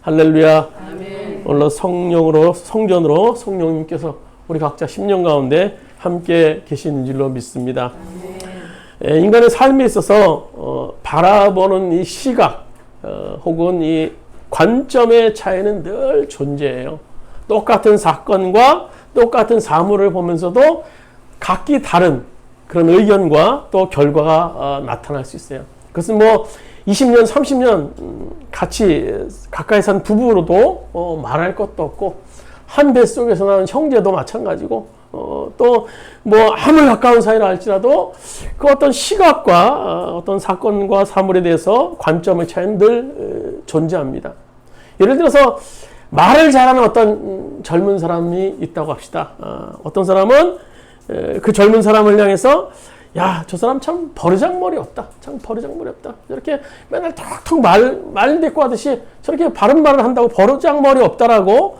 할렐루야. 아멘. 오늘 성전으로 성령님께서 우리 각자 심령 가운데 함께 계시는 줄로 믿습니다. 인간의 삶에 있어서 바라보는 이 시각 혹은 이 관점의 차이는 늘 존재해요. 똑같은 사건과 똑같은 사물을 보면서도 각기 다른 그런 의견과 또 결과가 나타날 수 있어요. 그것은 뭐 20년, 30년 같이 가까이 산 부부로도 말할 것도 없고, 한 뱃속에서 나온 형제도 마찬가지고, 또 뭐 아무리 가까운 사이라 할지라도 그 어떤 시각과 어떤 사건과 사물에 대해서 관점의 차이는 늘 존재합니다. 예를 들어서 말을 잘하는 어떤 젊은 사람이 있다고 합시다. 어떤 사람은 그 젊은 사람을 향해서 야, 저 사람 참 버르장머리 없다. 참 버르장머리 없다. 이렇게 맨날 턱턱 말 대꾸 하듯이 저렇게 바른 말을 한다고 버르장머리 없다라고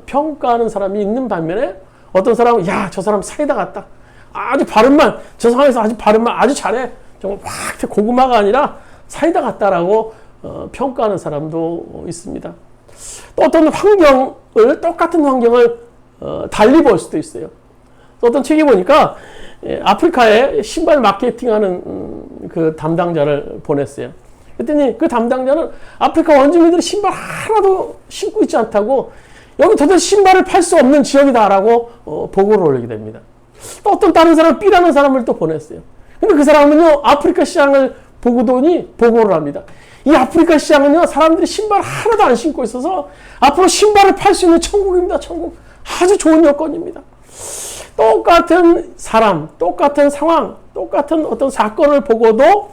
평가하는 사람이 있는 반면에, 어떤 사람은 야, 저 사람 사이다 같다. 아주 바른 말, 저 상황에서 아주 바른 말 아주 잘해. 정말 확 고구마가 아니라 사이다 같다라고 평가하는 사람도 있습니다. 또 어떤 똑같은 환경을 달리 볼 수도 있어요. 또 어떤 책에 보니까 아프리카에 신발 마케팅하는 그 담당자를 보냈어요. 그랬더니 그 담당자는 아프리카 원주민들이 신발 하나도 신고 있지 않다고, 여기 도대체 신발을 팔 수 없는 지역이다라고 보고를 올리게 됩니다. 또 어떤 다른 사람, B라는 사람을 또 보냈어요. 근데 그 사람은요, 아프리카 시장을 보고를 합니다. 이 아프리카 시장은요, 사람들이 신발 하나도 안 신고 있어서 앞으로 신발을 팔 수 있는 천국입니다. 천국. 아주 좋은 여건입니다. 똑같은 사람, 똑같은 상황, 똑같은 어떤 사건을 보고도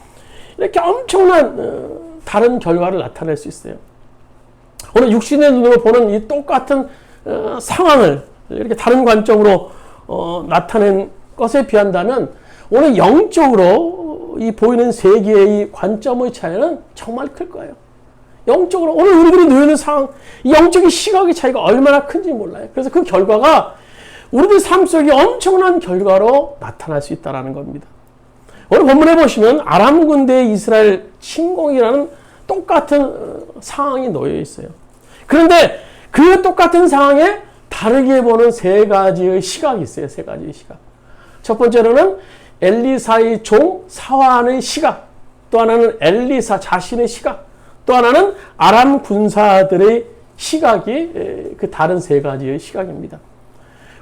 이렇게 엄청난 다른 결과를 나타낼 수 있어요. 오늘 육신의 눈으로 보는 이 똑같은 상황을 이렇게 다른 관점으로 나타낸 것에 비한다면, 오늘 영적으로 이 보이는 세계의 관점의 차이는 정말 클 거예요. 영적으로 오늘 우리들이 놓이는 상황, 이 영적인 시각의 차이가 얼마나 큰지 몰라요. 그래서 그 결과가 우리들 삶 속에 엄청난 결과로 나타날 수 있다는 겁니다. 오늘 본문에 보시면 아람 군대의 이스라엘 침공이라는 똑같은 상황이 놓여 있어요. 그런데 그 똑같은 상황에 다르게 보는 세 가지의 시각이 있어요. 세 가지의 시각. 첫 번째로는 엘리사의 종 사완의 시각, 또 하나는 엘리사 자신의 시각, 또 하나는 아람 군사들의 시각이 그 다른 세 가지의 시각입니다.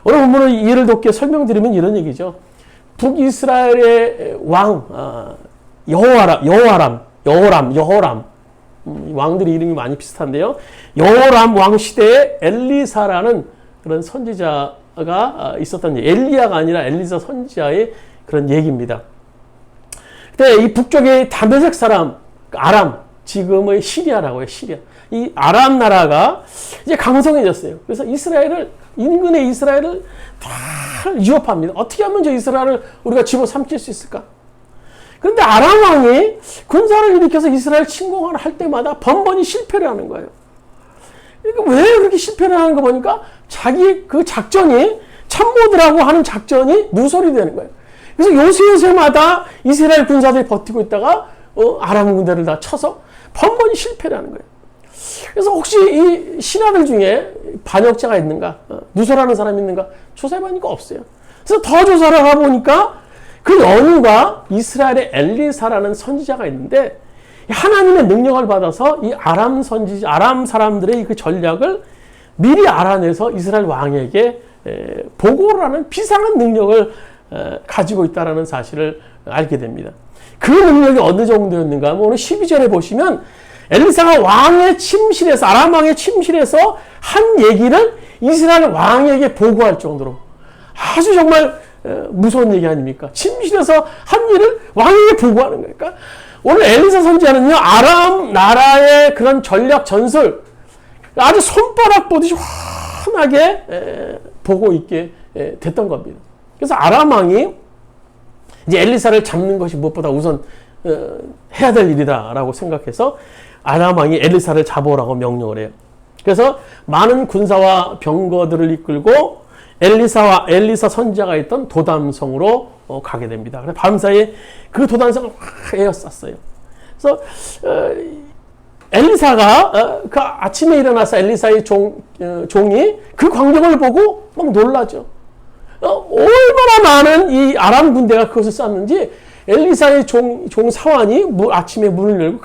오늘 본문을 이해를 돕게 설명드리면 이런 얘기죠. 북이스라엘의 왕 여호람 왕들의 이름이 많이 비슷한데요. 여호람 왕 시대에 엘리사라는 그런 선지자가 있었던 얘기. 엘리야가 아니라 엘리사 선지자의 그런 얘기입니다. 그때 이 북쪽의 다메섹 사람 아람, 지금의 시리아라고 해요. 시리아. 이 아람 나라가 이제 강성해졌어요. 그래서 인근의 이스라엘을 다 유업합니다. 어떻게 하면 저 이스라엘을 우리가 집어삼킬 수 있을까? 그런데 아람 왕이 군사를 일으켜서 이스라엘 침공을 할 때마다 번번이 실패를 하는 거예요. 그러니까 왜 그렇게 실패를 하는 거 보니까 자기 그 작전이, 참모들하고 하는 작전이 누설이 되는 거예요. 그래서 요새마다 이스라엘 군사들이 버티고 있다가 아람 군대를 다 쳐서 번번이 실패를 하는 거예요. 그래서 혹시 이 신하들 중에 반역자가 있는가, 누설하는 사람이 있는가 조사해보니까 없어요. 그래서 더 조사를 해보니까 그 연유가 이스라엘의 엘리사라는 선지자가 있는데, 하나님의 능력을 받아서 이 아람 사람들의 그 전략을 미리 알아내서 이스라엘 왕에게 보고를 하는 비상한 능력을 가지고 있다는 사실을 알게 됩니다. 그 능력이 어느 정도였는가 하면 오늘 12절에 보시면 엘리사가 왕의 침실에서, 아람 왕의 침실에서 한 얘기를 이스라엘 왕에게 보고할 정도로, 아주 정말 무서운 얘기 아닙니까? 침실에서 한 일을 왕에게 보고하는 거니까. 그러니까 오늘 엘리사 선지자는요, 아람 나라의 그런 전략 전술 아주 손바닥 보듯이 환하게 보고 있게 됐던 겁니다. 그래서 아람 왕이 이제 엘리사를 잡는 것이 무엇보다 우선 해야 될 일이다라고 생각해서 아람 왕이 엘리사를 잡아오라고 명령을 해요. 그래서 많은 군사와 병거들을 이끌고 엘리사 선지자가 있던 도담성으로 가게 됩니다. 그래서 밤사이에 그 도담성을 확 에워쌌어요. 그래서 엘리사가 그 아침에 일어나서 엘리사의 종이 그 광경을 보고 막 놀라죠. 얼마나 많은 이 아람 군대가 그것을 쐈는지 엘리사의 종 사환이 아침에 문을 열고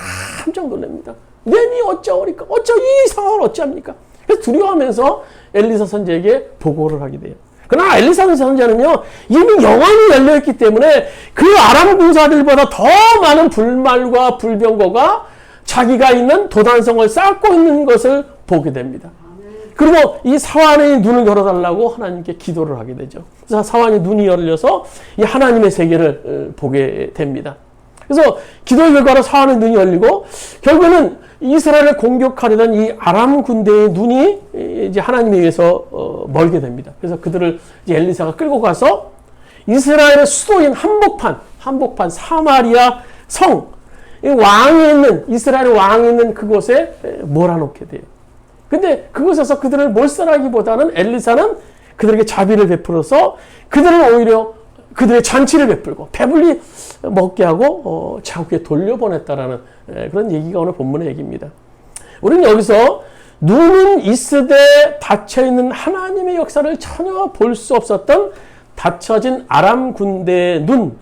깜짝 놀랍니다. 내니 어쩌오리까? 이 상황을 어찌합니까? 그래서 두려워하면서 엘리사 선지에게 보고를 하게 돼요. 그러나 엘리사 선지자는요, 이미 영안이 열려있기 때문에 그 아람 군사들보다 더 많은 불말과 불병거가 자기가 있는 도단성을 쌓고 있는 것을 보게 됩니다. 그리고 이 사환의 눈을 열어달라고 하나님께 기도를 하게 되죠. 그래서 사환의 눈이 열려서 이 하나님의 세계를 보게 됩니다. 그래서 기도의 결과로 사환의 눈이 열리고 결국에는 이스라엘을 공격하려던 이 아람 군대의 눈이 이제 하나님에 의해서 멀게 됩니다. 그래서 그들을 이제 엘리사가 끌고 가서 이스라엘의 수도인 한복판 사마리아 성 왕이 있는 이스라엘의 왕이 있는 그곳에 몰아놓게 돼요. 근데 그곳에서 그들을 몰살하기보다는 엘리사는 그들에게 자비를 베풀어서 그들을 오히려 그들의 잔치를 베풀고 배불리 먹게 하고 자국에 돌려보냈다라는 그런 얘기가 오늘 본문의 얘기입니다. 우리는 여기서 눈은 있으되 닫혀있는 하나님의 역사를 전혀 볼 수 없었던 닫혀진 아람 군대의 눈,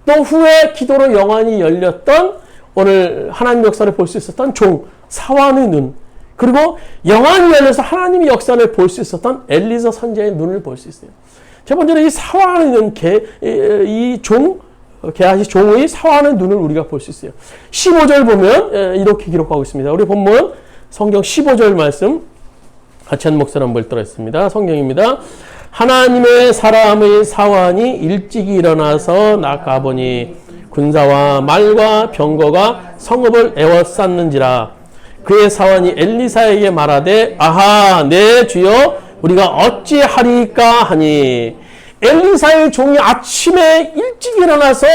또 후에 기도로 영안이 열렸던 오늘 하나님 역사를 볼 수 있었던 종 사환의 눈, 그리고 영안이 열려서 하나님의 역사를 볼 수 있었던 엘리사 선지자의 눈을 볼 수 있어요. 첫 번째로 이 사환의 눈, 게하시 종의 사환의 눈을 우리가 볼 수 있어요. 15절 보면 이렇게 기록하고 있습니다. 우리 본문 성경 15절 말씀 같이 한 목소리 한번 읽도록 성경입니다. 하나님의 사람의 사환이 일찍이 일어나서 나가보니 군사와 말과 병거가 성읍을 에워쌌는지라. 그의 사환이 엘리사에게 말하되 아하 내 주여 우리가 어찌하리까 하니 엘리사의 종이 아침에 일찍 일어나서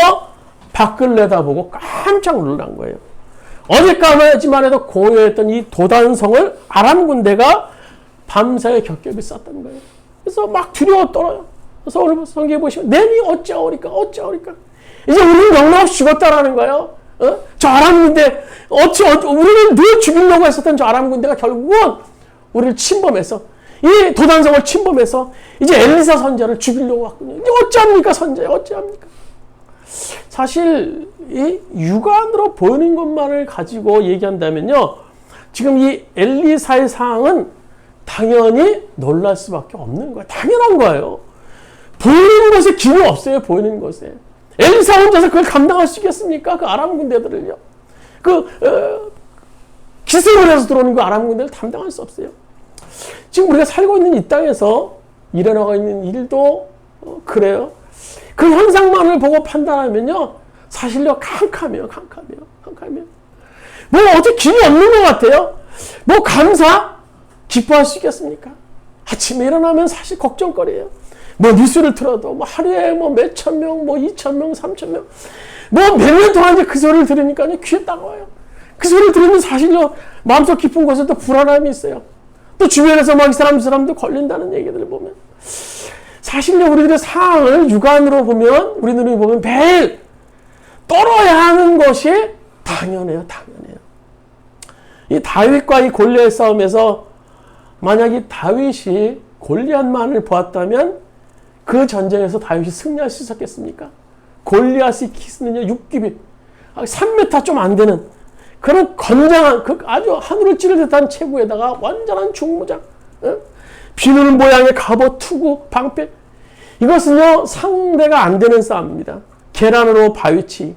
밖을 내다보고 깜짝 놀란 거예요. 어제까지만 해도 고요했던 이 도단성을 아람 군대가 밤사이 겹겹이 쌌던 거예요. 그래서 막 두려워 떨어요. 그래서 오늘 성경에 보시면 내니 어찌하오리까 이제 우리는 영락없이 죽었다라는 거예요. 저 아람 군대 우리는 늘 죽이려고 했었던 저 아람 군대가 결국은 우리를 침범해서 이 도단성을 침범해서 이제 엘리사 선지자를 죽이려고 왔군요. 이제 어찌합니까 선지자 어찌합니까? 사실 이 육안으로 보이는 것만을 가지고 얘기한다면요, 지금 이 엘리사의 상황은 당연히 놀랄 수밖에 없는 거예요. 당연한 거예요. 보이는 것에 기능 없어요. 보이는 것에. 엘리사 혼자서 그걸 감당할 수 있겠습니까? 그 아람 군대들을요. 기습을 해서 들어오는 그 아람 군대를 감당할 수 없어요. 지금 우리가 살고 있는 이 땅에서 일어나고 있는 일도 그래요. 그 현상만을 보고 판단하면요, 사실요 캄캄해요. 뭐 어째 길이 없는 것 같아요. 뭐 감사 기뻐할 수 있겠습니까? 아침에 일어나면 사실 걱정거리예요. 뭐 뉴스를 틀어도 뭐 하루에 뭐 몇천 명, 뭐 2,000명, 3,000명, 뭐 몇 년 동안 이제 그 소리를 들으니까요 귀에 따가워요. 그 소리를 들으면 사실요 마음속 깊은 곳에 또 불안함이 있어요. 또 주변에서 막 이 사람도 걸린다는 얘기들을 보면 사실요 우리들의 상황을 육안으로 보면 우리 눈이 보면 매일 떨어야 하는 것이 당연해요. 이 다윗과 이 골리앗 싸움에서 만약 이 다윗이 골리앗만을 보았다면 그 전쟁에서 다윗이 승리할 수 있었겠습니까? 골리앗의 키스는요 6규빗 3m 좀 안 되는 그런 건장한 아주 하늘을 찌를 듯한 체구에다가 완전한 중무장, 비누는 모양의 갑옷, 투구, 방패, 이것은요 상대가 안 되는 싸움입니다. 계란으로 바위치기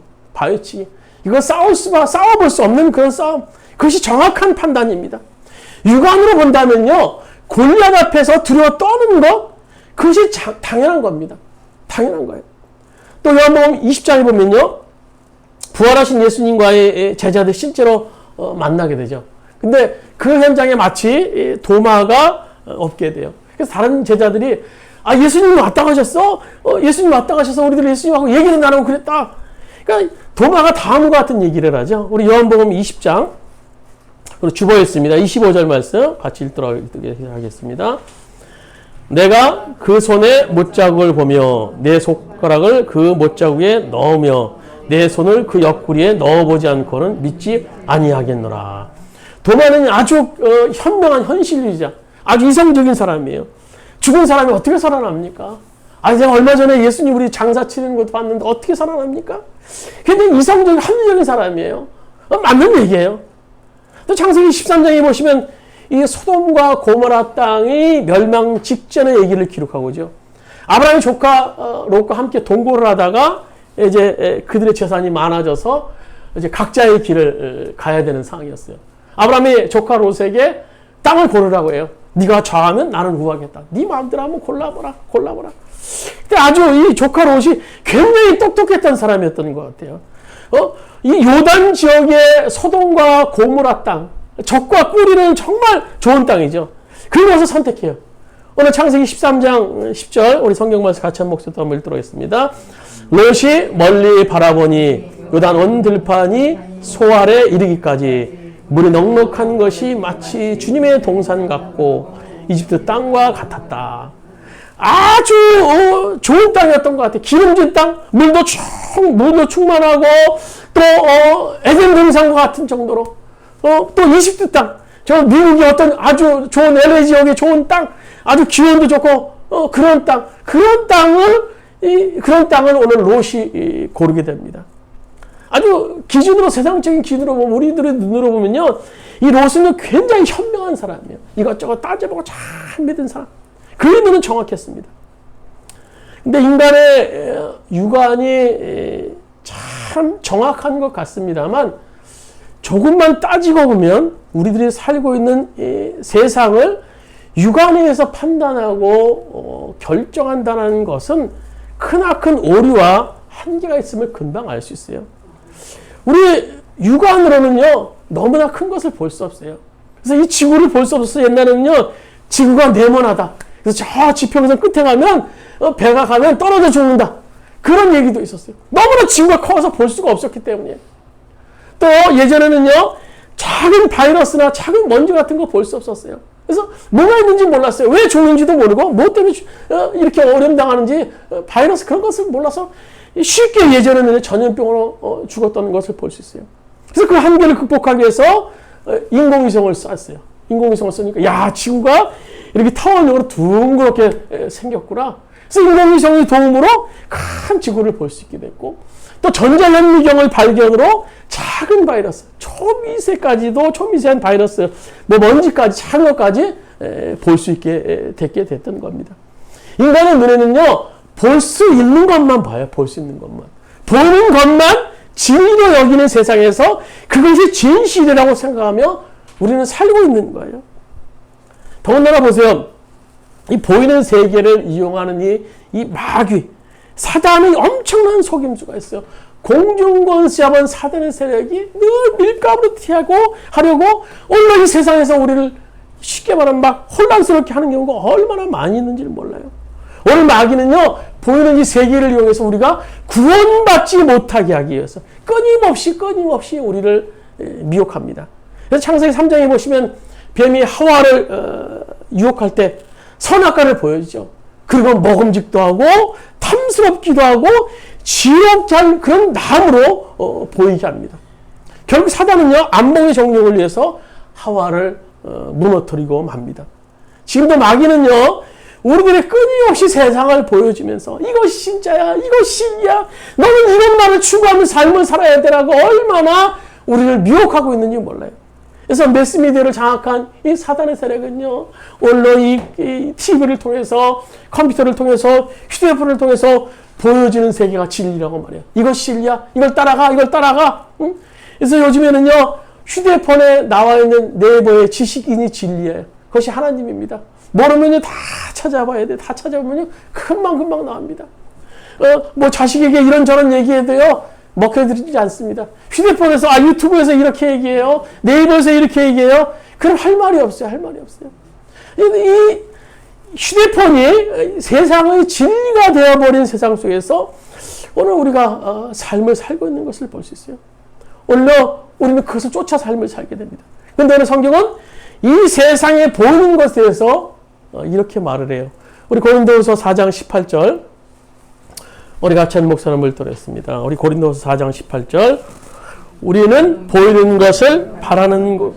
이거 싸워볼 수 없는 그런 싸움. 그것이 정확한 판단입니다. 육안으로 본다면요 골리앗 앞에서 두려워 떠는 것, 그것이 당연한 겁니다. 당연한 거예요. 또 요한복음 20장에 보면요 부활하신 예수님과의 제자들 실제로 만나게 되죠. 근데 그 현장에 마치 도마가 없게 돼요. 그래서 다른 제자들이 예수님 왔다 가셨어? 예수님 왔다 가셔서 우리들 예수님하고 얘기를 나누고 그랬다. 그러니까 도마가 다음과 같은 얘기를 하죠. 우리 요한복음 20장 그리고 주보에 있습니다. 25절 말씀 같이 읽도록 하겠습니다. 내가 그 손에 못자국을 보며 내 손가락을 그 못자국에 넣으며 내 손을 그 옆구리에 넣어보지 않고는 믿지 아니하겠노라. 도마는 아주 현명한 현실주의자, 아주 이성적인 사람이에요. 죽은 사람이 어떻게 살아납니까? 제가 얼마 전에 예수님 우리 장사 치는 것도 봤는데 어떻게 살아납니까? 굉장히 이성적인 합리적인 사람이에요. 맞는 얘기예요. 또 창세기 13장에 보시면 이 소돔과 고모라 땅이 멸망 직전의 얘기를 기록하고 있죠. 아브라함의 조카 롯과 함께 동거를 하다가 이제 그들의 재산이 많아져서 이제 각자의 길을 가야 되는 상황이었어요. 아브라함이 조카 롯에게 땅을 고르라고 해요. 네가 좌하면 나는 우하겠다. 네 마음대로 한번 골라보라. 근데 아주 이 조카 롯이 굉장히 똑똑했던 사람이었던 것 같아요. 이 요단 지역의 소돔과 고모라 땅, 적과 꿀이는 정말 좋은 땅이죠. 그것을 선택해요. 오늘 창세기 13장 10절 우리 성경 말씀 같이 한 목소리로 한번 읽도록 하겠습니다. 롯이 멀리 바라보니 요단 온 들판이 소알에 이르기까지 물이 넉넉한 것이 마치 주님의 동산 같고 이집트 땅과 같았다. 아주 좋은 땅이었던 것 같아요. 기름진 땅, 물도 충만하고 또 에덴 동산과 같은 정도로 또 이집트 땅, 저 미국의 어떤 아주 좋은 LA 지역의 좋은 땅, 아주 기온도 좋고 그런 땅을 오늘 롯이 고르게 됩니다. 아주 기준으로 세상적인 기준으로 보면 우리들의 눈으로 보면요, 이 롯은 굉장히 현명한 사람이에요. 이것저것 따져보고 잘 믿은 사람. 그의 눈은 정확했습니다. 근데 인간의 육안이 참 정확한 것 같습니다만 조금만 따지고 보면 우리들이 살고 있는 이 세상을 육안에 의해서 판단하고 결정한다는 것은 크나큰 오류와 한계가 있음을 금방 알 수 있어요. 우리 육안으로는요 너무나 큰 것을 볼 수 없어요. 그래서 이 지구를 볼 수 없어서 옛날에는요 지구가 네모나다. 그래서 저 지평선 끝에 가면 배가 가면 떨어져 죽는다. 그런 얘기도 있었어요. 너무나 지구가 커서 볼 수가 없었기 때문에. 또 예전에는요 작은 바이러스나 작은 먼지 같은 거 볼 수 없었어요. 그래서 뭐가 있는지 몰랐어요. 왜 죽는지도 모르고 뭐 때문에 이렇게 어려움당하는지 바이러스 그런 것을 몰라서 쉽게 예전에는 전염병으로 죽었던 것을 볼 수 있어요. 그래서 그 한계를 극복하기 위해서 인공위성을 쐈어요. 인공위성을 쓰니까 야 지구가 이렇게 타원형으로 둥그렇게 생겼구나. 그래서 인공위성의 도움으로 큰 지구를 볼 수 있게 됐고 또 전자현미경을 발견으로 작은 바이러스, 초미세한 바이러스, 뭐 먼지까지 작은 것까지 볼 수 있게 됐던 겁니다. 인간의 눈에는요 볼 수 있는 것만 봐요. 볼 수 있는 것만. 보는 것만 진리로 여기는 세상에서 그것이 진실이라고 생각하며 우리는 살고 있는 거예요. 더군다나 보세요. 이 보이는 세계를 이용하는 이 마귀, 사단의 엄청난 속임수가 있어요. 공중권세하면 사단의 세력이 늘 밀가부로 하려고 오늘 이 세상에서 우리를 쉽게 말하면 막 혼란스럽게 하는 경우가 얼마나 많이 있는지를 몰라요. 오늘 마귀는요, 보이는 이 세계를 이용해서 우리가 구원받지 못하게 하기 위해서 끊임없이 우리를 미혹합니다. 그래서 창세기 3장에 보시면 뱀이 하와를 유혹할 때 선악과를 보여주죠. 그리고 먹음직도 하고 탐스럽기도 하고 지옥장 그런 나무로 보이게 합니다. 결국 사단은요 안목의 정욕을 위해서 하와를 무너뜨리고 맙니다. 지금도 마귀는요 우리들의 끊임없이 세상을 보여주면서 이것이 진짜야, 이것이 진리야, 너는 이것만을 추구하며 삶을 살아야 되라고 얼마나 우리를 미혹하고 있는지 몰라요. 그래서 매스미디어를 장악한 이 사단의 세력은요, 오늘로 이 TV를 통해서, 컴퓨터를 통해서, 휴대폰을 통해서 보여지는 세계가 진리라고 말해요. 이것이 진리야? 이걸 따라가. 응? 그래서 요즘에는요, 휴대폰에 나와 있는 네이버의 지식인이 진리예요. 그것이 하나님입니다. 모르면요, 다 찾아봐야 돼. 다 찾아보면요, 금방 나옵니다. 뭐 자식에게 이런저런 얘기해도요, 먹혀드리지 않습니다. 휴대폰에서, 유튜브에서 이렇게 얘기해요. 네이버에서 이렇게 얘기해요. 그럼 할 말이 없어요. 이 휴대폰이 세상의 진리가 되어버린 세상 속에서 오늘 우리가 삶을 살고 있는 것을 볼 수 있어요. 오늘로 우리는 그것을 쫓아 삶을 살게 됩니다. 그런데 오늘 성경은 이 세상에 보이는 것에 대해서 이렇게 말을 해요. 우리 고린도후서 4장 18절 우리 같이 한 목사님을 들었습니다. 우리 고린도후서 4장 18절 우리는 보이는 것을 바라는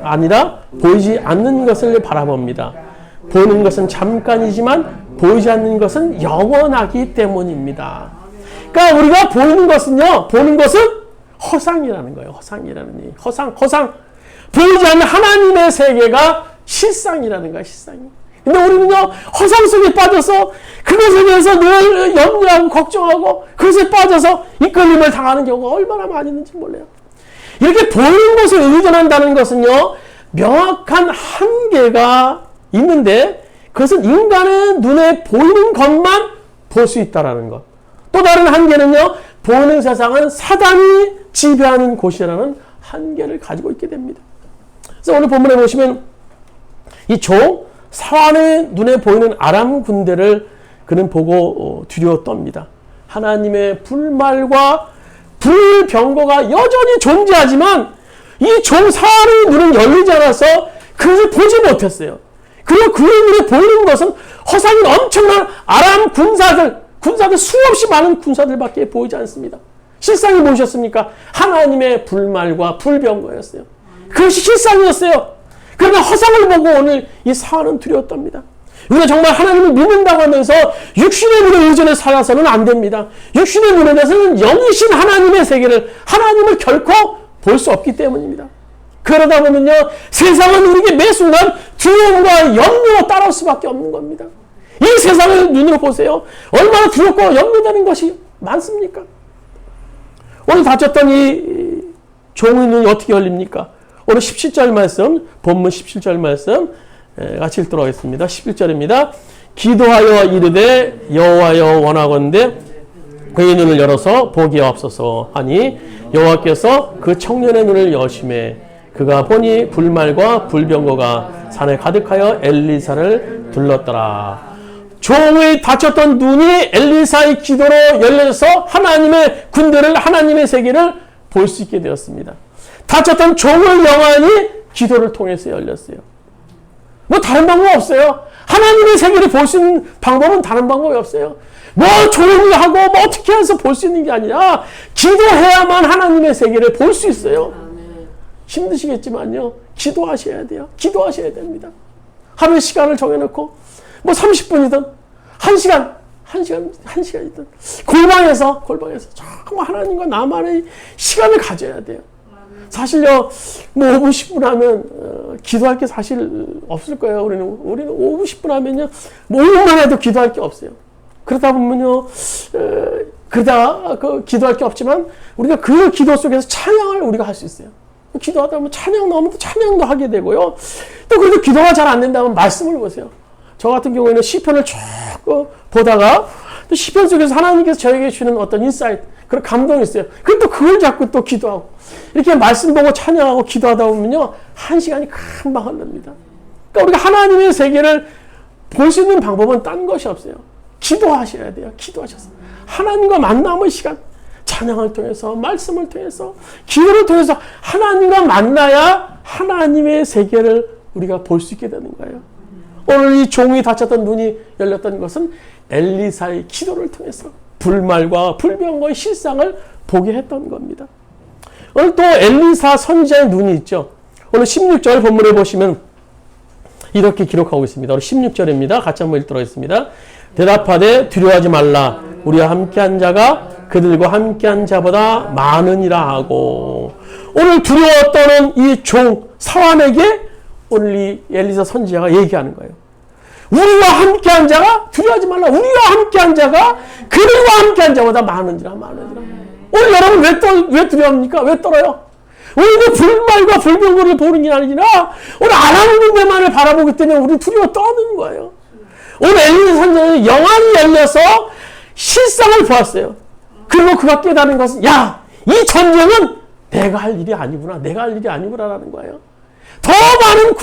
아니라 보이지 않는 것을 바라봅니다. 보는 것은 잠깐이지만 보이지 않는 것은 영원하기 때문입니다. 그러니까 우리가 보이는 것은요, 보는 것은 허상이라는 거예요. 허상이라는 얘기. 허상. 보이지 않는 하나님의 세계가 실상이라는 거야, 실상이. 근데 우리는요, 허상 속에 빠져서 그것에 대해서 늘 염려하고 걱정하고 그것에 빠져서 이끌림을 당하는 경우가 얼마나 많이 있는지 몰라요. 이렇게 보이는 것을 의존한다는 것은요, 명확한 한계가 있는데 그것은 인간의 눈에 보이는 것만 볼 수 있다는 것. 또 다른 한계는요, 보이는 세상은 사단이 지배하는 곳이라는 한계를 가지고 있게 됩니다. 그래서 오늘 본문에 보시면 이 종 사환의 눈에 보이는 아람 군대를 그는 보고 두려워 떱니다. 하나님의 불말과 불병거가 여전히 존재하지만 이 종 사환의 눈은 열리지 않아서 그것을 보지 못했어요. 그리고 그의 눈에 보이는 것은 허상인 엄청난 아람 군사들 수없이 많은 군사들밖에 보이지 않습니다. 실상이 무엇이었습니까? 하나님의 불말과 불병거였어요. 그것이 실상이었어요. 그러나 허상을 보고 오늘 이 사환은 두려웠답니다. 우리가 정말 하나님을 믿는다고 하면서 육신의 눈에 의존해 살아서는 안 됩니다. 육신의 눈에서는 영이신 하나님의 세계를, 하나님을 결코 볼 수 없기 때문입니다. 그러다 보면요, 세상은 우리에게 매 순간 두려움과 염려가 따라올 수밖에 없는 겁니다. 이 세상을 눈으로 보세요. 얼마나 두렵고 염려되는 것이 많습니까? 오늘 다쳤던 이 종의 눈이 어떻게 열립니까? 오늘 17절 말씀, 본문 17절 말씀 같이 읽도록 하겠습니다. 11절입니다. 기도하여 이르되 여호와여 원하건대 그의 눈을 열어서 보기에 없소서 하니 여호와께서 그 청년의 눈을 여심해 그가 보니 불말과 불병거가 산에 가득하여 엘리사를 둘렀더라. 종의 다쳤던 눈이 엘리사의 기도로 열려서 하나님의 군대를, 하나님의 세계를 볼 수 있게 되었습니다. 다쳤던 종의 영안이 기도를 통해서 열렸어요. 뭐 다른 방법 없어요. 하나님의 세계를 볼 수 있는 방법은 다른 방법이 없어요. 뭐 좋은 일 하고 뭐 어떻게 해서 볼 수 있는 게 아니라 기도해야만 하나님의 세계를 볼 수 있어요. 힘드시겠지만요, 기도하셔야 돼요. 기도하셔야 됩니다. 하루에 시간을 정해놓고 뭐 30분이든 1시간이든 골방에서 정말 하나님과 나만의 시간을 가져야 돼요. 사실요, 뭐 5분, 10분 하면 기도할 게 사실 없을 거예요. 우리는 5분, 10분 하면요, 뭐 5분만 해도 기도할 게 없어요. 그러다 보면요, 기도할 게 없지만 우리가 그 기도 속에서 찬양을 우리가 할 수 있어요. 기도하다 보면 찬양 나오면 또 찬양도 하게 되고요. 또 그래도 기도가 잘 안 된다면 말씀을 보세요. 저 같은 경우에는 시편을 쭉 보다가 또 시편 속에서 하나님께서 저에게 주는 어떤 인사이트, 그런 감동이 있어요. 그럼 또 그걸 잡고 또 기도하고 이렇게 말씀 보고 찬양하고 기도하다 보면요, 1시간이 금방 흐릅니다. 그러니까 우리가 하나님의 세계를 볼 수 있는 방법은 딴 것이 없어요. 기도하셔야 돼요. 기도하셔서 하나님과 만남의 시간, 찬양을 통해서, 말씀을 통해서, 기도를 통해서 하나님과 만나야 하나님의 세계를 우리가 볼 수 있게 되는 거예요. 오늘 이 종이 다쳤던 눈이 열렸던 것은 엘리사의 기도를 통해서 불말과 불병거의 실상을 보게 했던 겁니다. 오늘 또 엘리사 선지자의 눈이 있죠. 오늘 16절 본문에 보시면 이렇게 기록하고 있습니다. 오늘 16절입니다. 같이 한번 읽도록 하겠습니다. 대답하되 두려워하지 말라. 우리와 함께한 자가 그들과 함께한 자보다 많으니라 하고, 오늘 두려워 떠는 이 종 사환에게 오늘 이 엘리사 선지자가 얘기하는 거예요. 우리와 함께한 자가 두려워하지 말라. 우리와 함께한 자가 그들과 함께한 자보다 많으니라. 오늘 여러분 왜 두려워합니까? 왜 떨어요? 우리는 불말과 불병거를 보는 게 아니라 오늘 아람 군대만을 바라보기 때문에 우리는 두려워 떠는 거예요. 오늘 엘리사 선지자는 영안이 열려서 실상을 보았어요. 그리고 그가 깨달은 것은, 야, 이 전쟁은 내가 할 일이 아니구나라는 거예요. 더 많은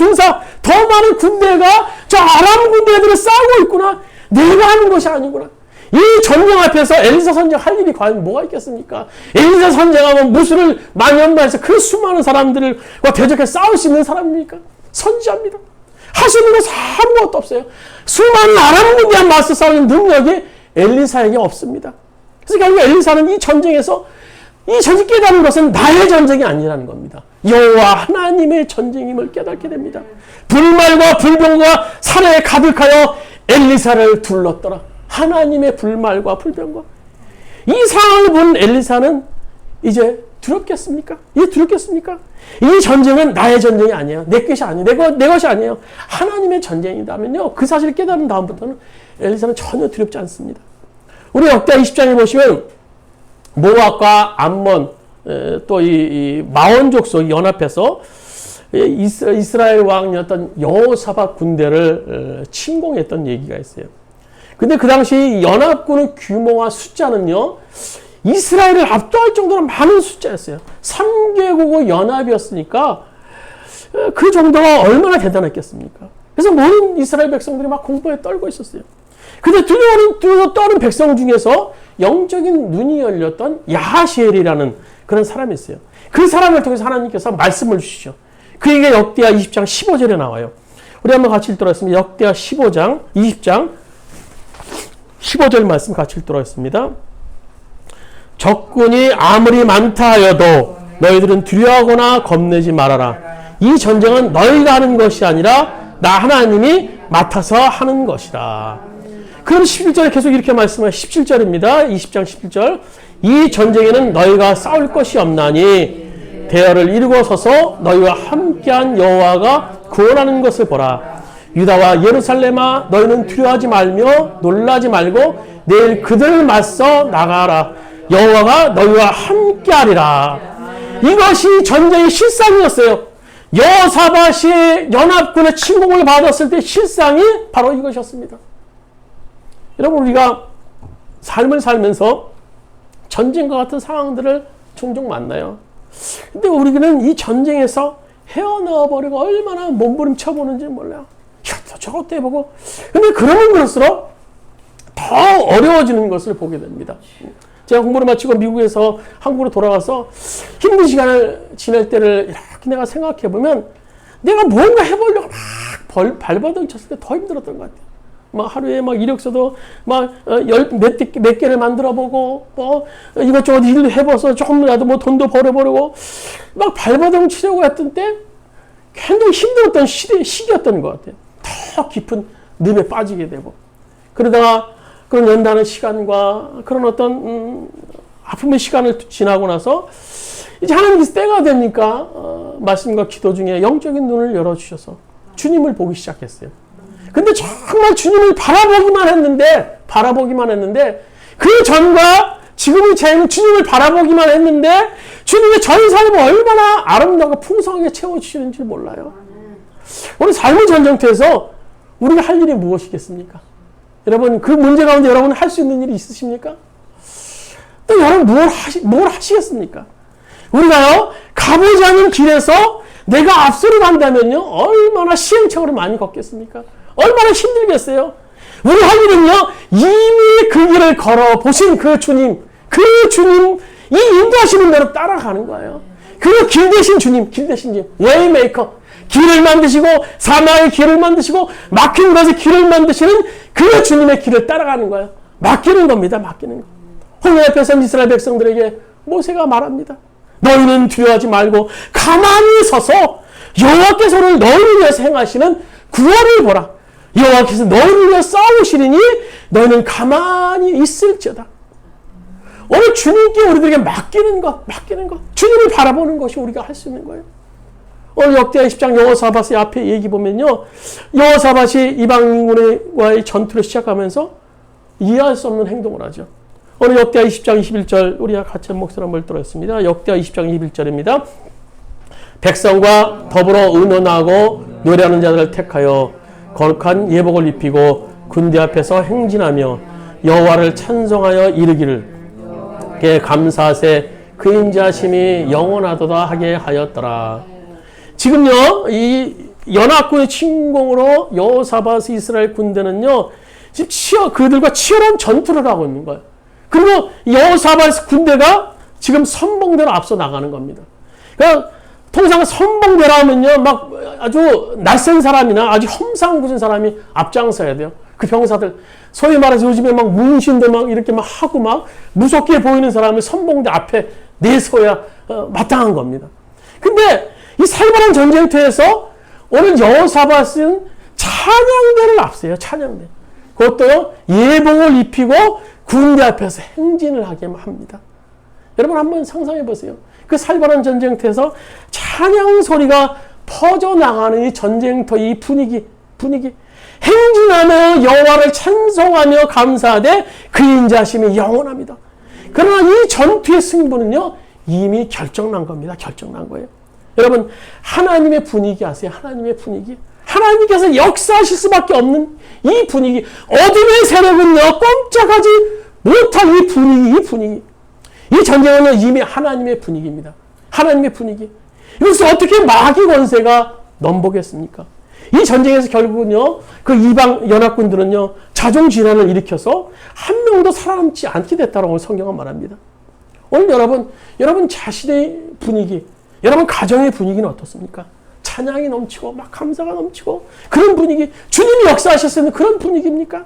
군대가 저 아람 군대들을 싸우고 있구나. 내가 하는 것이 아니구나. 이 전쟁 앞에서 엘리사 선지자가 할 일이 과연 뭐가 있겠습니까? 엘리사 선지자가 무술을 많이 연마해서 그 수많은 사람들과 대적해 싸울 수 있는 사람입니까? 선지자입니다. 하시는 것은 아무것도 없어요. 수많은 아람 군대와 맞서 싸우는 능력이 엘리사에게 없습니다. 그래서 결국 엘리사는 이 전쟁에서 이 전쟁 깨달은 것은 나의 전쟁이 아니라는 겁니다. 여호와 하나님의 전쟁임을 깨닫게 됩니다. 불말과 불병과 사내에 가득하여 엘리사를 둘렀더라. 하나님의 불말과 불병과. 이 상황을 본 엘리사는 이제 두렵겠습니까? 이제 두렵겠습니까? 이 전쟁은 나의 전쟁이 아니에요. 내 것이 아니에요. 내 것이 아니에요. 하나님의 전쟁이라면요. 그 사실을 깨달은 다음부터는 엘리사는 전혀 두렵지 않습니다. 우리 역대 20장에 보시면 모압과 암몬 또 이 마온 족속 연합해서 이스라엘 왕이었던 여호사밧 군대를 침공했던 얘기가 있어요. 근데 그 당시 연합군의 규모와 숫자는요, 이스라엘을 압도할 정도로 많은 숫자였어요. 3개국의 연합이었으니까 그 정도가 얼마나 대단했겠습니까? 그래서 모든 이스라엘 백성들이 막 공포에 떨고 있었어요. 근데 두려워 떠는 백성 중에서 영적인 눈이 열렸던 야하시엘이라는 그런 사람이 있어요. 그 사람을 통해서 하나님께서 말씀을 주시죠. 그게 역대하 20장 15절에 나와요. 우리 한번 같이 읽도록 하겠습니다. 역대하 15장 20장 15절 말씀 같이 읽도록 하겠습니다. 적군이 아무리 많다 하여도 너희들은 두려워하거나 겁내지 말아라. 이 전쟁은 너희가 하는 것이 아니라 나 하나님이 맡아서 하는 것이다. 그럼 11절에 계속 이렇게 말씀하요 17절입니다. 20장 17절. 이 전쟁에는 너희가 싸울 것이 없나니 대열을 이루고 서서 너희와 함께한 여호와가 구원하는 것을 보라. 유다와 예루살렘아 너희는 두려워하지 말며 놀라지 말고 내일 그들을 맞서 나가라. 여호와가 너희와 함께하리라. 이것이 전쟁의 실상이었어요. 여호사밧이 연합군의 침공을 받았을 때 실상이 바로 이것이었습니다. 여러분, 우리가 삶을 살면서 전쟁과 같은 상황들을 종종 만나요. 근데 우리는 이 전쟁에서 헤어나와버리고 얼마나 몸부림쳐 보는지 몰라요. 저것도 해보고. 근데 그러면 그럴수록 더 어려워지는 것을 보게 됩니다. 제가 공부를 마치고 미국에서 한국으로 돌아와서 힘든 시간을 지낼 때를 이렇게 내가 생각해 보면 내가 뭔가 해보려고 막 발버둥 쳤을 때 더 힘들었던 것 같아요. 막 하루에 막 이력서도 막 몇 개를 만들어 보고 이것저것 일도 해봐서 조금이라도 뭐 돈도 벌어보려고 막 발버둥 치려고 했던 때 굉장히 힘들었던 시기였던 것 같아요. 더 깊은 늪에 빠지게 되고 그러다가 그런 연단의 시간과 그런 어떤 아픔의 시간을 지나고 나서 이제 하나님께서 때가 되니까 말씀과 기도 중에 영적인 눈을 열어주셔서 주님을 보기 시작했어요. 근데 정말 주님을 바라보기만 했는데 그 전과 지금의 제는 주님을 바라보기만 했는데 주님의 전 삶을 얼마나 아름다고 풍성하게 채워주시는지 몰라요. 오늘 삶의 전쟁터에서 우리가 할 일이 무엇이겠습니까? 여러분, 그 문제 가운데 여러분 할 수 있는 일이 있으십니까? 또 여러분 뭘 하시겠습니까? 우리가요, 가보지 않은 길에서 내가 앞서로 간다면요, 얼마나 시행착오를 많이 걷겠습니까? 얼마나 힘들겠어요? 우리 할 일은요, 이미 그 길을 걸어보신 그 주님이 인도하시는 대로 따라가는 거예요. 그 길 대신 주님, 웨이메이커. 길을 만드시고, 사막의 길을 만드시고, 막힌 것의 길을 만드시는 그 주님의 길을 따라가는 거예요. 맡기는 겁니다, 맡기는 거. 홍해 앞에서 이스라엘 백성들에게 모세가 말합니다. 너희는 두려워하지 말고 가만히 서서 여호와께서 오늘 너희를 위해서 행하시는 구원을 보라. 여호와께서 너희를 위해 싸우시리니 너희는 가만히 있을지어다. 오늘 주님께 우리들에게 맡기는 것. 주님을 바라보는 것이 우리가 할 수 있는 거예요. 오늘 역대하 20장 여호사밧의 앞에 얘기 보면요. 여호사밧이 이방인과의 전투를 시작하면서 이해할 수 없는 행동을 하죠. 오늘 역대하 20장 21절 우리가 같이 목소리 한번 들었습니다. 역대하 20장 21절입니다. 백성과 더불어 의논하고 노래하는 자들을 택하여 거룩한 예복을 입히고 군대 앞에서 행진하며 여호와를 찬송하여 이르기를 그의 감사하세 그 인자심이 영원하도다 하게 하였더라. 지금요, 이 연합군의 침공으로 여호사밧 이스라엘 군대는요, 지금 그들과 치열한 전투를 하고 있는 거예요. 그리고 여호사밧 군대가 지금 선봉대로 앞서 나가는 겁니다. 그러니까 통상 선봉대로 하면요, 막 아주 낯선 사람이나 아주 험상궂은 사람이 앞장서야 돼요. 그 병사들, 소위 말해서 요즘에 막 문신들 막 이렇게 막 하고 막 무섭게 보이는 사람을 선봉대 앞에 내서야 마땅한 겁니다. 근데 이 살벌한 전쟁터에서 오늘 여호사밧은 찬양대를 앞세요. 찬양대. 그것도요, 예복을 입히고 군대 앞에서 행진을 하게 합니다. 여러분 한번 상상해 보세요. 그 살벌한 전쟁터에서 찬양 소리가 퍼져나가는 이 전쟁터 이 분위기. 행진하며 여호와를 찬송하며 감사하되 그 인자심이 영원합니다. 그러나 이 전투의 승부는요, 이미 결정난 겁니다. 결정난 거예요. 여러분, 하나님의 분위기 아세요? 하나님의 분위기. 하나님께서 역사하실 수밖에 없는 이 분위기. 어둠의 세력은요, 꼼짝하지 못할 이 분위기. 이 전쟁은요, 이미 하나님의 분위기입니다. 하나님의 분위기. 이것을 어떻게 마귀 권세가 넘보겠습니까? 이 전쟁에서 결국은요, 그 이방 연합군들은요, 자존질환을 일으켜서 한 명도 살아남지 않게 됐다고 성경은 말합니다. 오늘 여러분 자신의 분위기, 여러분 가정의 분위기는 어떻습니까? 찬양이 넘치고 막 감사가 넘치고 그런 분위기, 주님이 역사하셨을 그런 분위기입니까?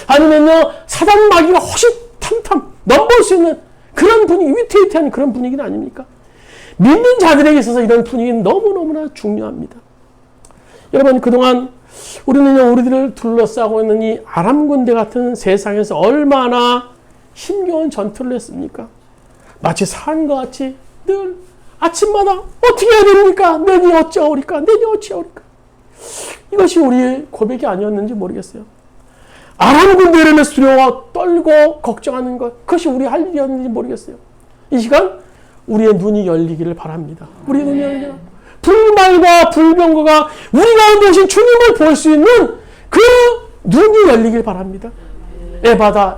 아니면요, 사단 마귀가 호시탐탐 넘볼 수 있는 그런 분위기, 위태위태한 그런 분위기는 아닙니까? 믿는 자들에게 있어서 이런 분위기는 너무너무나 중요합니다. 여러분, 그동안 우리는요, 우리들을 둘러싸고 있는 이 아람 군대 같은 세상에서 얼마나 힘겨운 전투를 했습니까? 마치 산과 같이 늘 아침마다 어떻게 해야 됩니까? 내니 어찌하오리까? 이것이 우리의 고백이 아니었는지 모르겠어요. 아람 군대 이름에서 두려워 떨고 걱정하는 것, 그것이 우리 할 일이었는지 모르겠어요. 이 시간 우리의 눈이 열리기를 바랍니다. 우리의 눈이 열리기를. 불말과 불병거가 우리 가운데 오신 주님을 볼 수 있는 그 눈이 열리길 바랍니다. 에바다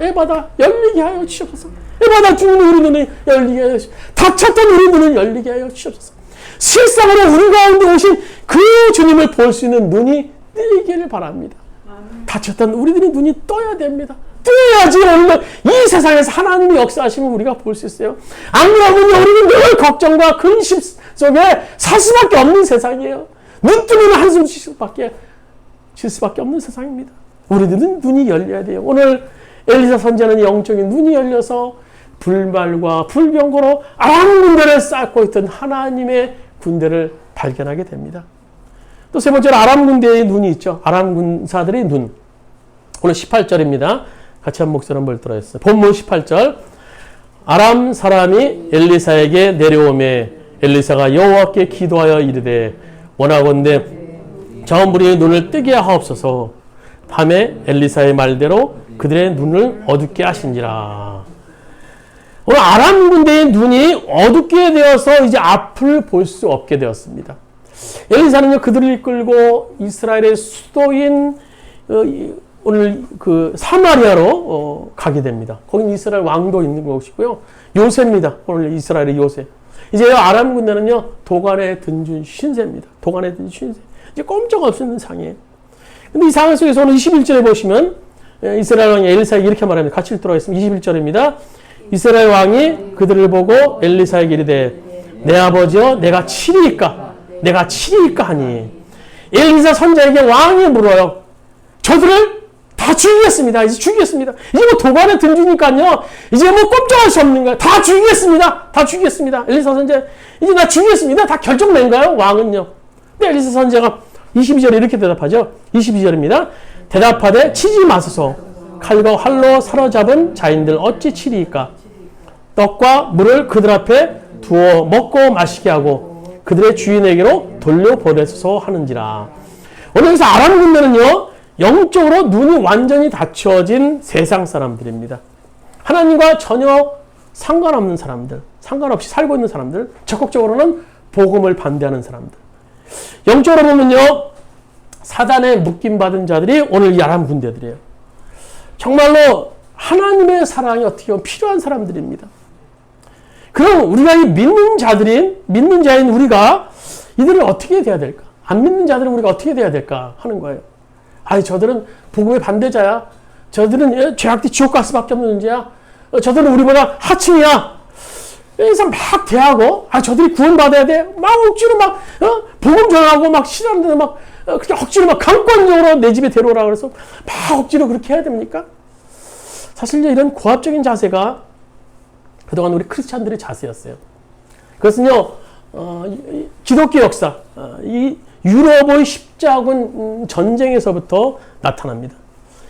열리게 하여 주시옵소서. 에바다 주님 우리 눈을 열리게 하여 주시옵소서. 닫혔던 우리 눈을 열리게 하여 주시옵소서. 실상으로 우리 가운데 오신 그 주님을 볼 수 있는 눈이 뜨기를 바랍니다. 닫혔던 우리들의 눈이 떠야 됩니다. 뜨야지 오늘 이 세상에서 하나님의 역사하시면 우리가 볼 수 있어요. 안 그러면 우리는 늘 걱정과 근심 속에 살 수밖에 없는 세상이에요. 눈 뜨면 한숨 쉴 수밖에 없는 세상입니다. 우리들은 눈이 열려야 돼요. 오늘 엘리사 선지자는 영적인 눈이 열려서 불말과 불병거로 아람 군대를 쌓고 있던 하나님의 군대를 발견하게 됩니다. 또 세 번째로 아람 군대의 눈이 있죠. 아람 군사들의 눈. 오늘 18절입니다. 같이 한 목소리 한번 들어주세요. 본문 18절. 아람 사람이 엘리사에게 내려오매 엘리사가 여호와께 기도하여 이르되 원하건대 저 무리의 눈을 뜨게 하옵소서. 밤에 엘리사의 말대로 그들의 눈을 어둡게 하신지라. 오늘 아람 군대의 눈이 어둡게 되어서 이제 앞을 볼 수 없게 되었습니다. 엘리사는요, 그들을 이끌고 이스라엘의 수도인 오늘 그 사마리아로 가게 됩니다. 거긴 이스라엘 왕도 있는 곳이고요. 요새입니다. 오늘 이스라엘의 요새. 이제 아람 군대는요, 도간에 든준 신세입니다. 도간에 든준 신세. 이제 꼼짝없는 상이에요. 근데 이 상황 속에서 오늘 21절에 보시면 이스라엘 왕이 엘리사에게 이렇게 말합니다. 같이 읽도록 하겠습니다. 21절입니다. 이스라엘 왕이 그들을 보고 엘리사에게 이르되 내 아버지여 내가 치리이까 하니 엘리사 선지자에게 왕이 물어요. 저들을 다 죽이겠습니다. 이제 죽이겠습니다. 이제 뭐 도관에 든주니까요. 이제 뭐 꼼짝할 수 없는 거예요. 다 죽이겠습니다. 엘리사 선지자 이제 나 죽이겠습니다. 다 결정낸 거예요. 왕은요. 근데 엘리사 선지자가 22절에 이렇게 대답하죠. 22절입니다. 대답하되 치지 마소서. 칼과 활로 사로잡은 자인들 어찌 치리이까? 떡과 물을 그들 앞에 두어 먹고 마시게 하고 그들의 주인에게로 돌려보내소서 하는지라. 오늘 여기서 아람 군대는요, 영적으로 눈이 완전히 닫혀진 세상 사람들입니다. 하나님과 전혀 상관없는 사람들, 상관없이 살고 있는 사람들, 적극적으로는 복음을 반대하는 사람들. 영적으로 보면요, 사단에 묶임받은 자들이 오늘 이 아람 군대들이에요. 정말로 하나님의 사랑이 어떻게 보면 필요한 사람들입니다. 그럼 우리가 이 믿는 자인 우리가 이들을 어떻게 돼야 될까? 안 믿는 자들은 우리가 어떻게 돼야 될까? 하는 거예요. 아니, 저들은 복음의 반대자야. 저들은 죄악뒤 지옥 갈 수밖에 없는 존재야. 저들은 우리보다 하층이야. 그래서 막 대하고, 저들이 구원받아야 돼. 막 억지로 복음 전하고 막 싫어하는데 막 그렇게 억지로 막 강권적으로 내 집에 데려오라 그래서 막 억지로 그렇게 해야 됩니까? 사실 이런 고압적인 자세가 그동안 우리 크리스찬들의 자세였어요. 그것은요, 기독교 역사, 이 유럽의 십자군 전쟁에서부터 나타납니다.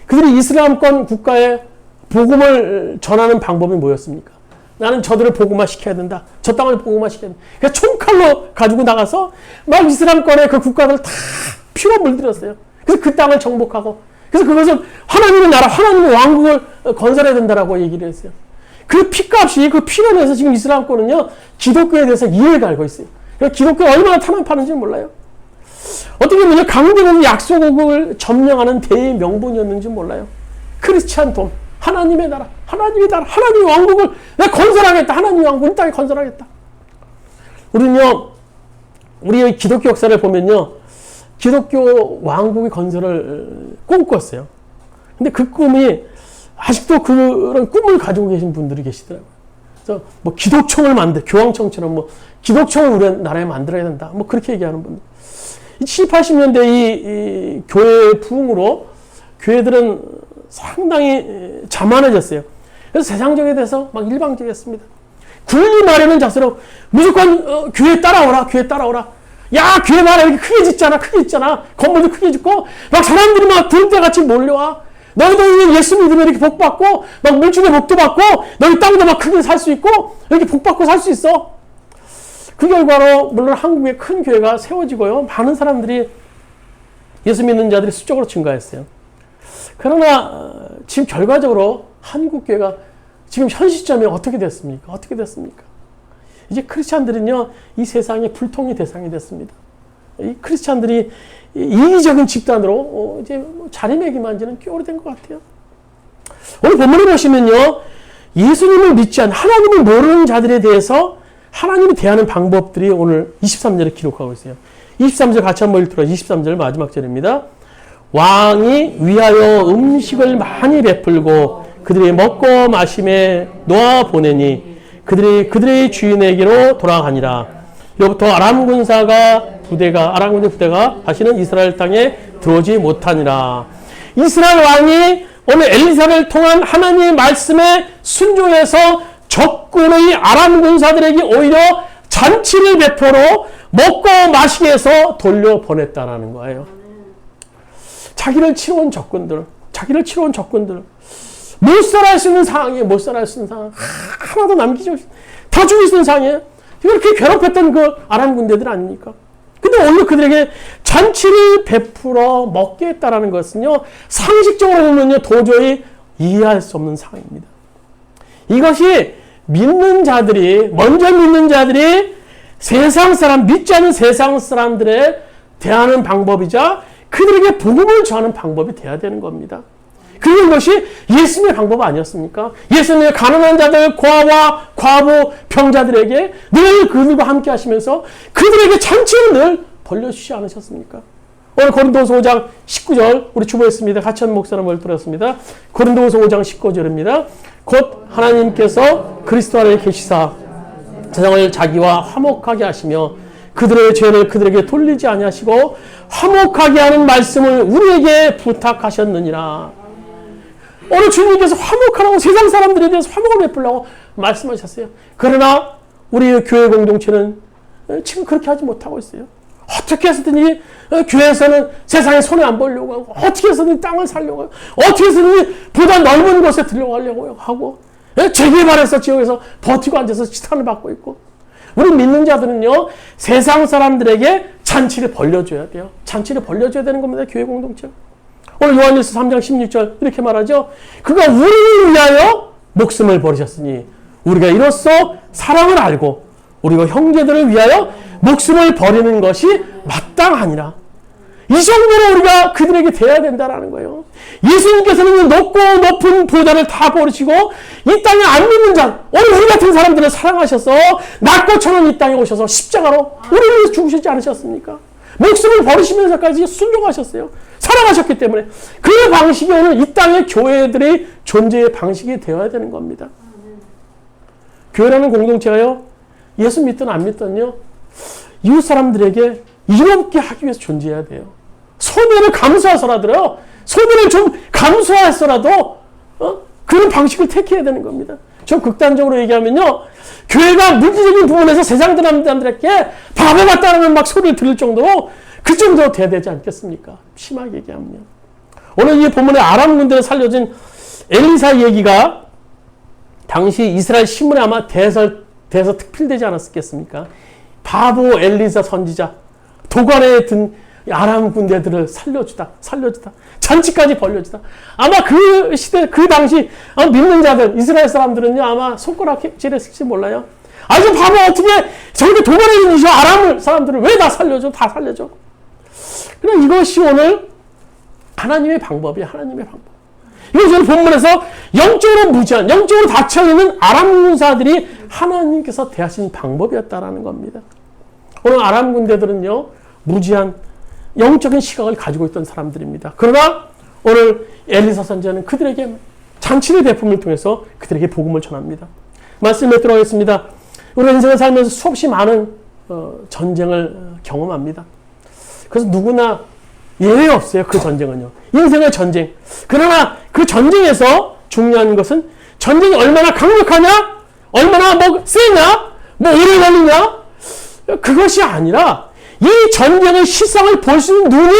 그들이 이슬람권 국가에 복음을 전하는 방법이 뭐였습니까? 나는 저들을 복음화시켜야 된다. 저 땅을 복음화시켜야 된다. 그래서 총칼로 가지고 나가서 막 이슬람권의 그 국가들을 다 피로 물들였어요. 그래서 그 땅을 정복하고, 그래서 그것은 하나님의 나라, 하나님의 왕국을 건설해야 된다라고 얘기를 했어요. 그 피값이, 그 피로 내서 지금 이슬람권은요, 기독교에 대해서 이해가 알고 있어요. 그래서 기독교가 얼마나 탄압하는지 몰라요. 어떻게 보면 강대국 약소국을 점령하는 대명분이었는지 몰라요. 크리스찬 돈, 하나님의 나라, 하나님의 나라, 하나님의 왕국을 내가 건설하겠다. 하나님의 왕국을 이 땅에 건설하겠다. 우리는요, 우리의 기독교 역사를 보면요, 기독교 왕국의 건설을 꿈꿨어요. 근데 그 꿈이 아직도 그런 꿈을 가지고 계신 분들이 계시더라고요. 그래서 뭐 기독총을 교황청처럼 뭐 기독총을 우리 나라에 만들어야 된다. 뭐 그렇게 얘기하는 분들. 70, 80년대 이 교회의 부흥으로 교회들은 상당히 자만해졌어요. 그래서 세상적에 대해서 막 일방적이었습니다. 군리 마련은 자세로 무조건 교회 따라오라, 교회 따라오라. 야, 교회 나라 이렇게 크게 짓잖아, 크게 짓잖아. 건물도 크게 짓고 막 사람들이 막 들대같이 몰려와. 너희도 예수 믿으면 이렇게 복 받고 막 물중에 복도 받고 너희 땅도 막 크게 살 수 있고 이렇게 복 받고 살 수 있어. 그 결과로 물론 한국의 큰 교회가 세워지고요. 많은 사람들이 예수 믿는 자들이 수적으로 증가했어요. 그러나 지금 결과적으로 한국 교회가 지금 현 시점에 어떻게 됐습니까? 어떻게 됐습니까? 이제 크리스찬들은요, 이 세상의 불통의 대상이 됐습니다. 이 크리스찬들이 이기적인 집단으로 이제 자리매김한 지는 꽤 오래된 것 같아요. 오늘 본문을 보시면요, 예수님을 믿지 않는 하나님을 모르는 자들에 대해서 하나님이 대하는 방법들이 오늘 23절에 기록하고 있어요. 23절 같이 한번 읽도록 23절 마지막 절입니다. 왕이 위하여 음식을 많이 베풀고 그들이 먹고 마심에 놓아 보내니 그들의 주인에게로 돌아가니라. 여부터 아람 군대 부대가 다시는 이스라엘 땅에 들어오지 못하니라. 이스라엘 왕이 오늘 엘리사를 통한 하나님의 말씀에 순종해서 적군의 아람 군사들에게 오히려 잔치를 베풀어 먹고 마시게 해서 돌려보냈다라는 거예요. 자기를 치러온 적군들, 못 살아갈 수 있는 상황이에요. 하나도 남기지 없이 다 죽일 수 있는 상황이에요. 이렇게 괴롭혔던 그 아람 군대들 아닙니까? 근데 오늘 그들에게 잔치를 베풀어 먹게 했다라는 것은요, 상식적으로 보면요, 도저히 이해할 수 없는 상황입니다. 이것이 먼저 믿는 자들이 세상 사람, 믿지 않는 세상 사람들에 대하는 방법이자 그들에게 복음을 전하는 방법이 돼야 되는 겁니다. 그것이 예수님의 방법 아니었습니까? 예수님의 가난한 자들, 고아와 과부, 병자들에게 늘 그들과 함께 하시면서 그들에게 잔치를 늘 벌려주시지 않으셨습니까? 오늘 고린도후서 5장 19절 우리 주보했습니다. 같이 한 목사님을 들었습니다. 고린도후서 5장 19절입니다. 곧 하나님께서 그리스도 안에 계시사 세상을 자기와 화목하게 하시며 그들의 죄를 그들에게 돌리지 아니하시고 화목하게 하는 말씀을 우리에게 부탁하셨느니라. 오늘 주님께서 화목하라고 세상 사람들에 대해서 화목을 베풀라고 말씀하셨어요. 그러나 우리의 교회 공동체는 지금 그렇게 하지 못하고 있어요. 어떻게 해서든지 교회에서는 세상에 손에 안 보려고 하고 어떻게 해서든지 땅을 살려고 하고 어떻게 해서든지 보다 넓은 곳에 들어가려고 하고 재개발해서 지역에서 버티고 앉아서 지탄을 받고 있고 우리 믿는 자들은요 세상 사람들에게 잔치를 벌려줘야 돼요. 잔치를 벌려줘야 되는 겁니다. 교회 공동체가. 오늘 요한일서 3장 16절 이렇게 말하죠. 그가 우리를 위하여 목숨을 버리셨으니 우리가 이로써 사랑을 알고 우리가 형제들을 위하여 목숨을 버리는 것이 마땅하니라. 이 정도로 우리가 그들에게 대해야 된다는 거예요. 예수님께서는 높은 보좌를 다 버리시고 이 땅에 안 믿는 자, 오늘 우리 같은 사람들을 사랑하셔서 낙고처럼 이 땅에 오셔서 십자가로 우리를 위해서 죽으시지 않으셨습니까? 목숨을 버리시면서까지 순종하셨어요. 사랑하셨기 때문에. 그 방식이 오늘 이 땅의 교회들의 존재의 방식이 되어야 되는 겁니다. 교회라는 공동체가요, 예수 믿든 안 믿든요, 이웃 사람들에게 이롭게 하기 위해서 존재해야 돼요. 소비를 감수해서라도요. 소비를 좀 감수해서라도 그런 방식을 택해야 되는 겁니다. 좀 극단적으로 얘기하면요. 교회가 물질적인 부분에서 세상 사람들에게 바보 같다는 막 소리를 들을 정도로 그 정도로 돼야 되지 않겠습니까? 심하게 얘기하면요. 오늘 이 본문에 아람 군대를 살려준 엘리사 얘기가 당시 이스라엘 신문에 아마 대서 특필되지 않았겠습니까? 바보 엘리사 선지자, 도관에 든 아람 군대들을 살려주다. 잔치까지 벌려주다. 아마 그 시대, 그 당시 믿는 자들, 이스라엘 사람들은요, 아마 손가락질했을지 몰라요. 아주 바보 어떻게 저렇게 도관에 있는 이 아람 사람들을 왜 다 살려줘? 다 살려줘. 그럼 이것이 오늘 하나님의 방법이에요. 하나님의 방법. 이것은 본문에서 영적으로 무지한, 영적으로 닫혀있는 아람 군사들이 하나님께서 대하신 방법이었다라는 겁니다. 오늘 아람 군대들은요, 무지한 영적인 시각을 가지고 있던 사람들입니다. 그러나 오늘 엘리사 선지자는 그들에게 잔치를 베품을 통해서 그들에게 복음을 전합니다. 말씀에 들어가겠습니다. 우리 인생을 살면서 수없이 많은 전쟁을 경험합니다. 그래서 누구나 예외 없어요. 그 전쟁은요. 인생의 전쟁. 그러나 그 전쟁에서 중요한 것은 전쟁이 얼마나 강력하냐? 얼마나 세냐? 오래 걸리냐? 그것이 아니라 이 전쟁의 시상을 볼 수 있는 눈이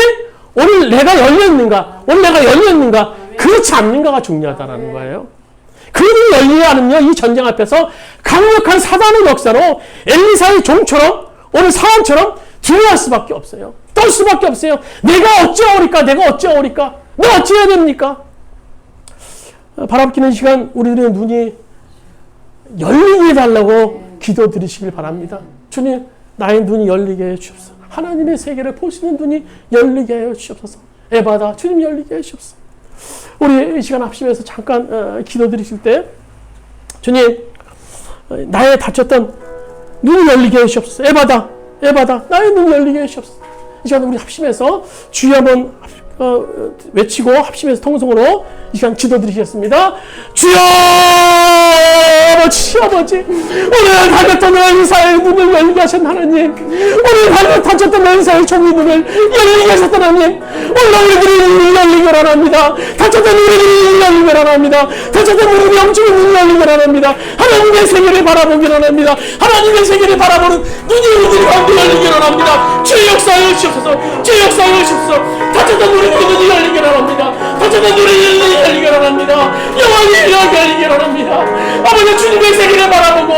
오늘 내가 열려있는가? 오늘 내가 열려있는가? 그렇지 않는가가 중요하다는 거예요. 그 눈이 열리지 않으면 이 전쟁 앞에서 강력한 사단의 역사로 엘리사의 종처럼 오늘 사람처럼 두려워할 수밖에 없어요. 떨 수밖에 없어요. 내가 어찌하오리까? 내가 어찌하오리까? 내가 어찌해야 됩니까? 바람기는 시간 우리들의 눈이 열리게 해달라고 기도 드리시길 바랍니다. 주님, 나의 눈이 열리게 해주옵소서. 하나님의 세계를 볼 수 있는 눈이 열리게 해주옵소서. 에바다, 주님 열리게 해주옵소서. 우리 이 시간 합심해서 잠깐 기도 드리실 때 주님, 나의 닫혔던 눈이 열리게 해주옵소서. 에바다, 나의 눈이 열리게 해주옵소서. 이 시간 우리 합심해서 주여 한번 외치고 합심해서 통성으로 이 시간 기도 드리겠습니다. 주여 아버지 오늘 닫혔던 은사의 눈을 열게 하신 하나님, 오늘 닫혔던 은사의 종의 눈을 열리게 하셨던 하나님, 오늘 우리들이 눈을 열리게 원합니다. 닫혔던 우리들이 눈을 열리게 원합니다. 닫혔던 우리들이 영적인 눈을 열리게 원합니다. 하나님의 세계를 바라보기 원합니다. 하나님의 세계를 바라보는 눈이 우리들 가운데 열리게 원합니다. 주의 역사에 주옵소서. 주의 역사에 주옵소서. 닫혔던 우리들이 눈이 열리게 원합니다. 닫혔던 우리들이 눈이 열리게 원합니다. 영원히 열리게 원합니다. 아버지, 주님의 세계를 바라보고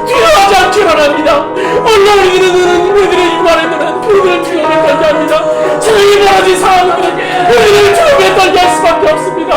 두려워하지 않기 원합니다. 오늘 우리들의 육안의 눈은 우리들을 두려움에 떨게 합니다. 세상이 벌어진 상황은 우리들을 두려움에 떨게 할 수밖에 없습니다.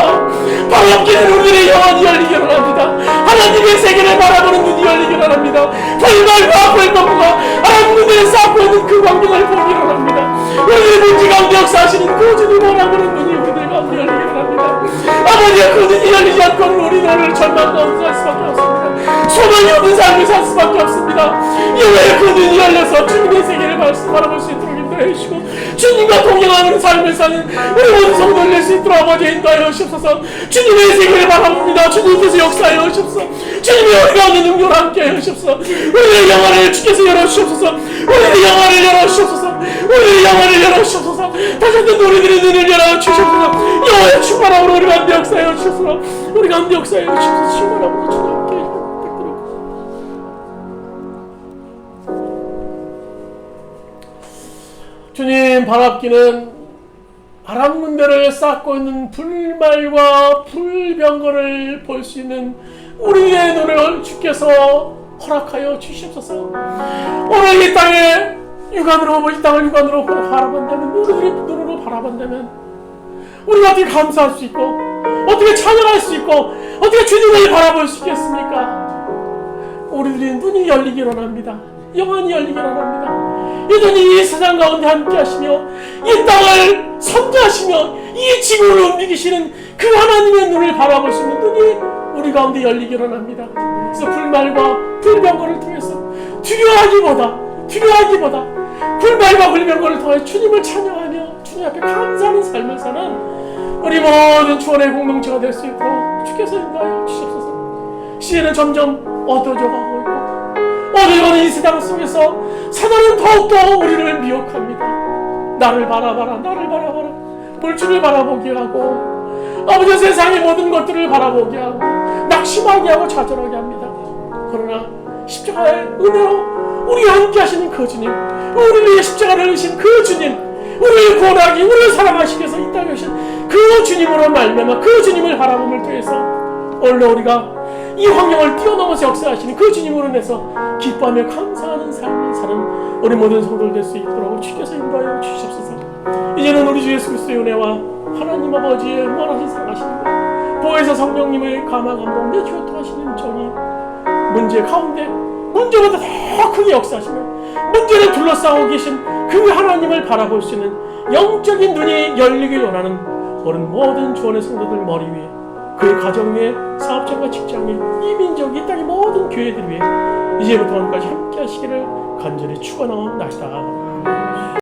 바람기는 우리들의 영혼이 열리게 원합니다. 하나님의 세계를 바라보는 눈이 열리게 원합니다. 벌말과 벌법과 하나님의 쌓고 있는 그 광경을 보기 원합니다. 우리의 문제 가운데 역사하시는 그 주님 바라보는 눈이 우리들 가운데 열리게 원합니다. 아버지의 그 눈이 열리지 않고는 우리는 오늘 절망 가운데 살 수밖에 없습니다. 소망이 없는 삶을 살 수밖에 없습니다. 이외에 그 눈이 열려서 주님의 세계를 바라볼 수 있도록 인도해 주시고 주님과 동행하는 삶을 사는 우리 모든 성도를 낼 수 있도록 아버지 인도하여 주옵소서. 주님의 세계를 바라봅니다. 주님께서 역사하여 주옵소서. 주님이 우리 가운데 능력을 함께 하여 주옵소서. 우리의 영혼을 주께서 열어주옵소서. 우리의 영혼을 열어주옵소서. 우리의 영혼을 열어주옵소서. 다시 한번 우리들의 눈을 열어주옵소서. 영혼의 충만함으로 우리 가운데 역사하여 주옵소서. 우리 가운데 역사하여 주옵소서. 충만함으로 주님 함께 주님, 바랍기는 아람 군대를 쌓고 있는 불말과 불병거를 볼 수 있는 우리의 눈을 주께서 허락하여 주시옵소서. 오늘 이 땅에 육안으로, 이 땅을 육안으로 바라본다면, 우리들의 눈으로 바라본다면 우리가 어떻게 감사할 수 있고 어떻게 찬양할 수 있고 어떻게 주님을 바라볼 수 있겠습니까? 우리들의 눈이 열리기를 원합니다. 영원히 열리기를 원합니다. 이 눈이 이 세상 가운데 함께 하시며 이 땅을 선대하시며 이 지구를 움직이시는 그 하나님의 눈을 바라볼 수 있는 눈이 우리 가운데 열리기를 원합니다. 그래서 불말과 불병거를 통해서 두려워하기보다 불말과 불병거를 통해 주님을 찬양하며 주님 앞에 감사하는 삶을 사는 우리 모든 주원의 공동체가 될 수 있도록 주께서 인도하여 주시옵소서. 시대는 점점 어두워져 가고 있고 어두워지는 이 세상 속에서 사단은 더욱더 우리를 미혹합니다. 나를 바라봐라, 나를 바라봐라. 물질을 바라보게 하고 아버지 세상의 모든 것들을 바라보게 하고 낙심하게 하고 좌절하게 합니다. 그러나 십자가의 은혜로 우리와 함께 하시는 그 주님, 우리를 위해 십자가를 지신 그 주님, 우리를 구원하기, 우리를 사랑하시기 위해서 이 땅에 오신 그 주님으로 말미암아 그 주님을 바라봄을 통해서 오늘 우리가 이 환경을 뛰어넘어서 역사하시는 그 주님으로 인해서 기뻐하며 감사하는 삶을 사는 우리 모든 성도들 될 수 있도록 주께서 인도하여 주시옵소서. 이제는 우리 주 예수 그리스도의 은혜와 하나님 아버지의 무한하신 사랑하심과 보혜사 성령님의 감화 감동 내주어 통하시는 정의 문제 가운데 문제보다 더 크게 역사하시며 문제를 둘러싸고 계신 그 하나님을 바라볼 수 있는 영적인 눈이 열리길 원하는 우리 모든 주원의 성도들 머리 위에, 그의 가정 위에, 사업장과 직장 위에, 이 민족, 이 땅의 모든 교회들 위에 이제부터 오늘까지 함께 하시기를 간절히 축원하옵나이다.